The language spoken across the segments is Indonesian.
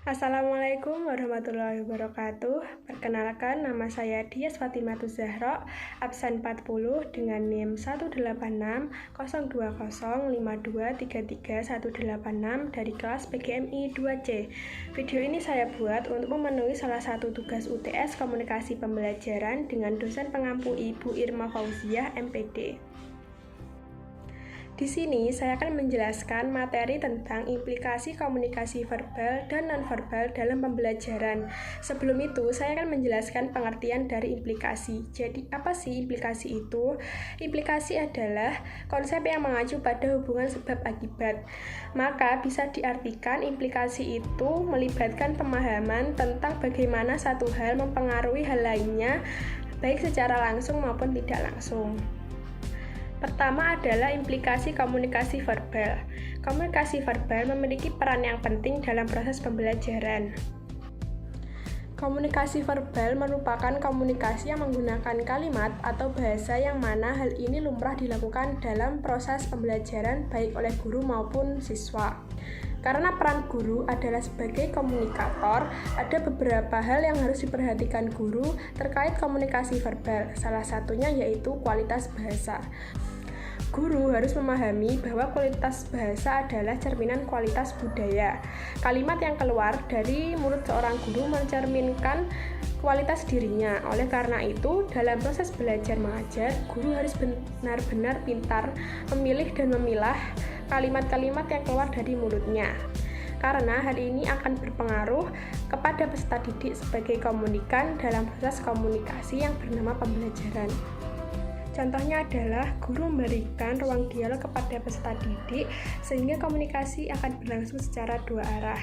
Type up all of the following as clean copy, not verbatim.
Assalamualaikum warahmatullahi wabarakatuh. Perkenalkan, nama saya Dias Fatimatus Zahra, absen 40 dengan NIM 1860205233186 dari kelas PGMI 2C. Video ini saya buat untuk memenuhi salah satu tugas UTS Komunikasi Pembelajaran dengan dosen pengampu Ibu Irma Fauziah, MPD. Di sini saya akan menjelaskan materi tentang implikasi komunikasi verbal dan nonverbal dalam pembelajaran. Sebelum itu, saya akan menjelaskan pengertian dari implikasi. Jadi, apa sih implikasi itu? Implikasi adalah konsep yang mengacu pada hubungan sebab akibat. Maka bisa diartikan implikasi itu melibatkan pemahaman tentang bagaimana satu hal mempengaruhi hal lainnya, baik secara langsung maupun tidak langsung. Pertama adalah implikasi komunikasi verbal. Komunikasi verbal memiliki peran yang penting dalam proses pembelajaran. Komunikasi verbal merupakan komunikasi yang menggunakan kalimat atau bahasa yang mana hal ini lumrah dilakukan dalam proses pembelajaran baik oleh guru maupun siswa. Karena peran guru adalah sebagai komunikator, ada beberapa hal yang harus diperhatikan guru terkait komunikasi verbal. Salah satunya yaitu kualitas bahasa. Guru harus memahami bahwa kualitas bahasa adalah cerminan kualitas budaya. Kalimat yang keluar dari mulut seorang guru mencerminkan kualitas dirinya. Oleh karena itu, dalam proses belajar mengajar, guru harus benar-benar pintar memilih dan memilah kalimat-kalimat yang keluar dari mulutnya. Karena hal ini akan berpengaruh kepada peserta didik sebagai komunikan dalam proses komunikasi yang bernama pembelajaran. Contohnya adalah guru memberikan ruang dialog kepada peserta didik sehingga komunikasi akan berlangsung secara dua arah.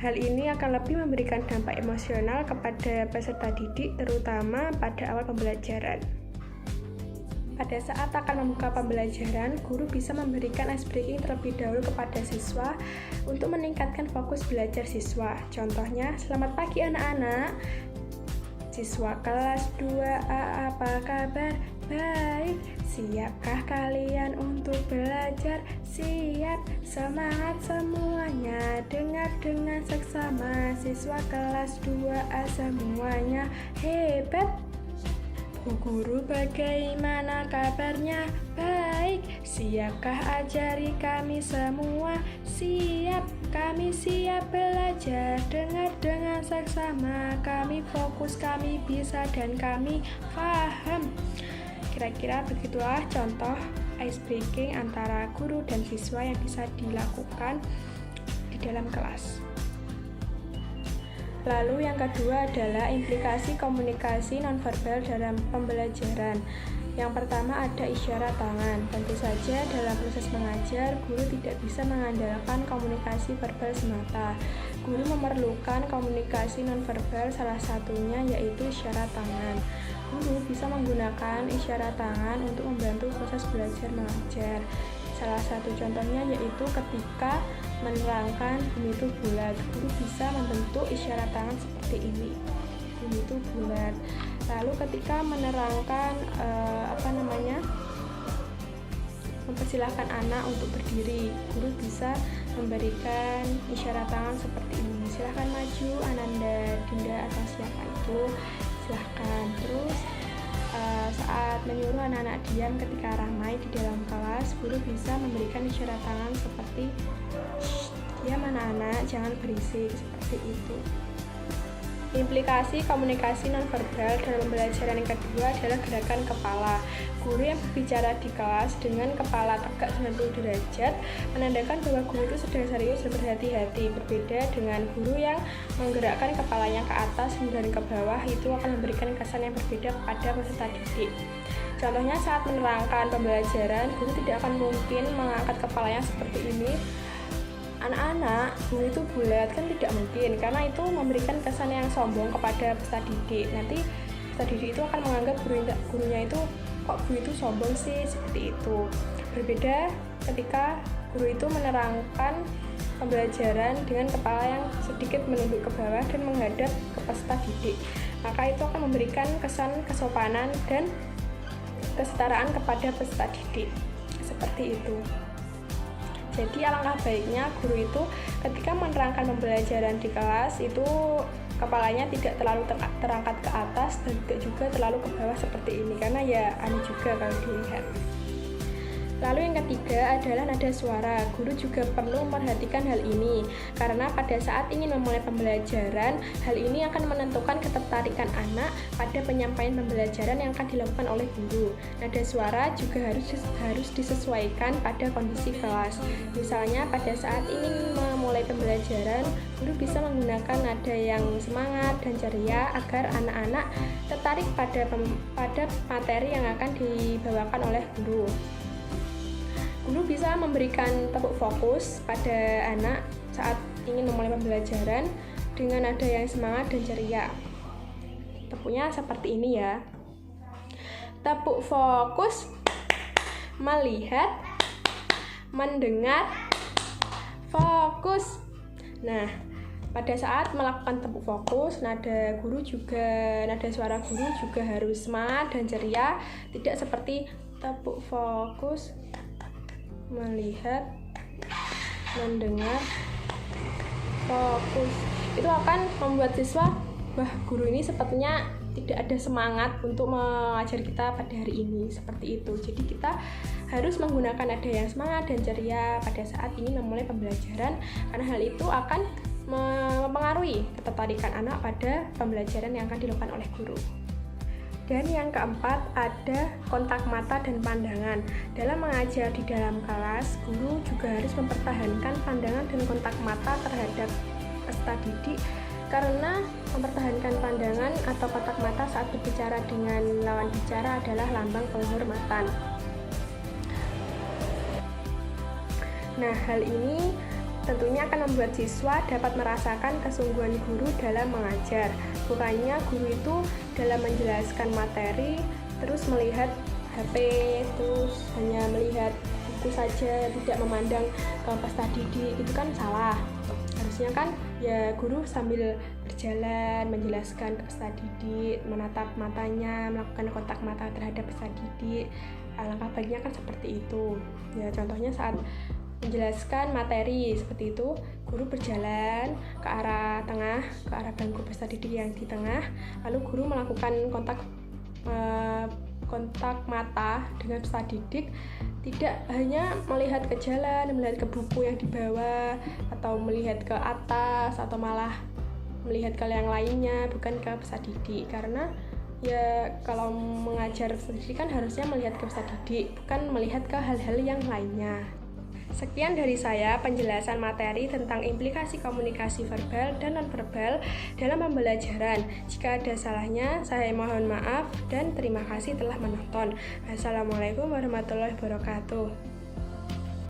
Hal ini akan lebih memberikan dampak emosional kepada peserta didik terutama pada awal pembelajaran. Pada saat akan membuka pembelajaran, guru bisa memberikan ice breaking terlebih dahulu kepada siswa untuk meningkatkan fokus belajar siswa. Contohnya, selamat pagi anak-anak. Siswa kelas 2A, apa kabar? Baik, siapkah kalian untuk belajar? Siap, semangat semuanya. Dengar dengan seksama, siswa kelas 2A semuanya hebat. Bu Guru, bagaimana kabarnya? Baik, siapkah ajari kami semua? Siap, kami siap belajar. Dengar dengan seksama, kami fokus, kami bisa, dan kami paham. Kira-kira begitulah contoh ice breaking antara guru dan siswa yang bisa dilakukan di dalam kelas. Lalu yang kedua adalah implikasi komunikasi nonverbal dalam pembelajaran. Yang pertama ada isyarat tangan. Tentu saja dalam proses mengajar, guru tidak bisa mengandalkan komunikasi verbal semata. Guru memerlukan komunikasi nonverbal, salah satunya yaitu isyarat tangan. Guru bisa menggunakan isyarat tangan untuk membantu proses belajar mengajar. Salah satu contohnya yaitu ketika menerangkan bumi itu bulat, guru bisa membentuk isyarat tangan seperti ini. Bumi itu bulat. Lalu ketika menerangkan mempersilahkan anak untuk berdiri, guru bisa memberikan isyarat tangan seperti ini. Silahkan maju, Ananda, Dinda, atau siapa itu, silahkan. Terus saat menyuruh anak-anak diam ketika ramai di dalam kelas, guru bisa memberikan isyarat tangan seperti diam anak-anak, jangan berisik, seperti itu. Implikasi komunikasi nonverbal dalam pembelajaran yang kedua adalah gerakan kepala. Guru yang berbicara di kelas dengan kepala tegak 90 derajat menandakan bahwa guru itu sedang serius dan berhati-hati. Berbeda dengan guru yang menggerakkan kepalanya ke atas dan ke bawah, itu akan memberikan kesan yang berbeda kepada peserta didik. Contohnya saat menerangkan pembelajaran, guru tidak akan mungkin mengangkat kepalanya seperti ini. Anak-anak, bumi itu bulat, kan tidak mungkin, karena itu memberikan kesan yang sombong kepada peserta didik. Nanti peserta didik itu akan menganggap gurunya itu, kok guru itu sombong sih, seperti itu. Berbeda ketika guru itu menerangkan pembelajaran dengan kepala yang sedikit menunduk ke bawah dan menghadap ke peserta didik. Maka itu akan memberikan kesan kesopanan dan kesetaraan kepada peserta didik. Seperti itu. Jadi alangkah baiknya guru itu ketika menerangkan pembelajaran di kelas itu kepalanya tidak terlalu terangkat ke atas dan tidak juga terlalu ke bawah seperti ini, karena ya aneh juga kalau dilihat. Lalu yang ketiga adalah nada suara. Guru juga perlu memperhatikan hal ini, karena pada saat ingin memulai pembelajaran, hal ini akan menentukan ketertarikan anak pada penyampaian pembelajaran yang akan dilakukan oleh guru. Nada suara juga harus disesuaikan pada kondisi kelas. Misalnya pada saat ingin memulai pembelajaran, guru bisa menggunakan nada yang semangat dan ceria agar anak-anak tertarik pada materi yang akan dibawakan oleh guru. Guru bisa memberikan tepuk fokus pada anak saat ingin memulai pembelajaran dengan nada yang semangat dan ceria. Tepuknya seperti ini ya. Tepuk fokus, melihat, mendengar, fokus. Nah, pada saat melakukan tepuk fokus, nada suara guru juga harus semangat dan ceria, tidak seperti tepuk fokus, melihat, mendengar, fokus. Itu akan membuat siswa, wah guru ini sepertinya tidak ada semangat untuk mengajar kita pada hari ini, seperti itu. Jadi kita harus menggunakan nada yang semangat dan ceria pada saat ingin memulai pembelajaran, karena hal itu akan mempengaruhi ketertarikan anak pada pembelajaran yang akan dilakukan oleh guru. Dan yang keempat ada kontak mata dan pandangan. Dalam mengajar di dalam kelas, guru juga harus mempertahankan pandangan dan kontak mata terhadap peserta didik, karena mempertahankan pandangan atau kontak mata saat berbicara dengan lawan bicara adalah lambang penghormatan. Nah, hal ini tentunya akan membuat siswa dapat merasakan kesungguhan guru dalam mengajar. Bukannya guru itu dalam menjelaskan materi terus melihat HP, terus hanya melihat buku saja, tidak memandang ke peserta didik, itu kan salah. Harusnya kan ya guru sambil berjalan menjelaskan ke peserta didik, menatap matanya, melakukan kontak mata terhadap peserta didik. Alangkah baiknya kan seperti itu. Ya contohnya saat menjelaskan materi seperti itu, guru berjalan ke arah tengah, ke arah bangku peserta didik yang di tengah, lalu guru melakukan kontak mata dengan peserta didik, tidak hanya melihat ke jalan, melihat ke buku yang dibawa, atau melihat ke atas, atau malah melihat ke yang lainnya, bukan ke peserta didik. Karena ya kalau mengajar peserta didik kan harusnya melihat ke peserta didik, bukan melihat ke hal-hal yang lainnya. Sekian dari saya penjelasan materi tentang implikasi komunikasi verbal dan nonverbal dalam pembelajaran. Jika ada salahnya, saya mohon maaf dan terima kasih telah menonton. Assalamualaikum warahmatullahi wabarakatuh.